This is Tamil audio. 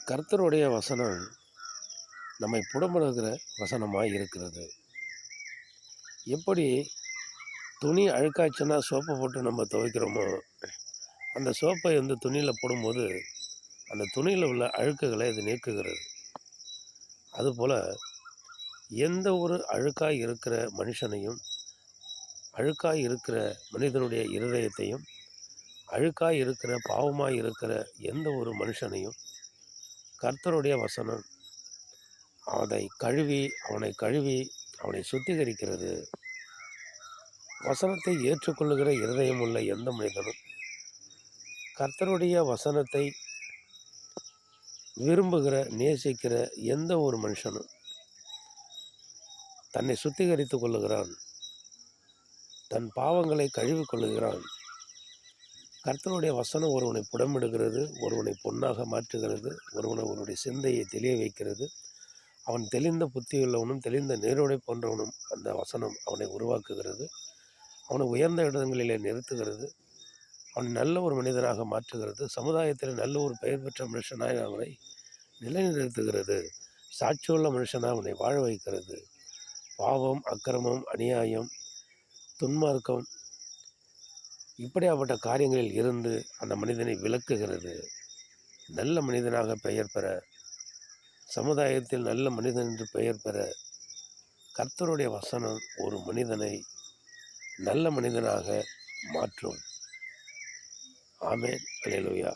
கர்த்தருடைய வசனம் நம்மை புடமிடுகிற வசனமாய் இருக்கிறது. எப்படி துணி அழுக்காச்சுன்னா சோப்பை போட்டு நம்ம துவைக்கிறோமோ, அந்த சோப்பை துணியில் போடும்போது அந்த துணியில் உள்ள அழுக்குகளை அது நீக்குகிறது. அதுபோல் எந்த ஒரு அழுக்காய் இருக்கிற மனுஷனையும், அழுக்காய் இருக்கிற மனிதனுடைய இருதயத்தையும், அழுக்காய் இருக்கிற பாவமாய் இருக்கிற எந்த ஒரு மனுஷனையும் கர்த்தருடைய வசனம் அவனை கழுவி அவனை சுத்திகரிக்கிறது. வசனத்தை ஏற்றுக்கொள்ளுகிற இருதயம் உள்ள எந்த மனிதனும், கர்த்தருடைய வசனத்தை விரும்புகிற நேசிக்கிற எந்த ஒரு மனுஷனும் தன்னை சுத்திகரித்து கொள்ளுகிறான், தன் பாவங்களை கழுவி கொள்ளுகிறான். கர்த்தருடைய வசனம் ஒருவனை புடமிடுகிறது, ஒருவனை பொன்னாக மாற்றுகிறது, ஒருவனுடைய சிந்தையை தெளிய வைக்கிறது. அவன் தெளிந்த புத்தியுள்ளவனும் தெளிந்த நீரோடை போன்றவனும் அந்த வசனம் அவனை உருவாக்குகிறது. அவனை உயர்ந்த இடங்களிலே நிறுத்துகிறது. அவன் நல்ல ஒரு மனிதனாக மாற்றுகிறது. சமுதாயத்தில் நல்ல ஒரு பெயர் பெற்ற மனுஷனாக அவனை நிலைநிறுத்துகிறது. சாட்சியுள்ள மனுஷனாக அவனை வாழ வைக்கிறது. பாவம், அக்கிரமம், அநியாயம், துன்மார்க்கம் இப்படியாப்பட்ட காரியங்களில் இருந்து அந்த மனிதனை விலக்குகிறது. நல்ல மனிதனாக பெயர் பெற, சமுதாயத்தில் நல்ல மனிதன் என்று பெயர் பெற கர்த்தருடைய வசனம் ஒரு மனிதனை நல்ல மனிதனாக மாற்றும். ஆமென். அல்லேலூயா.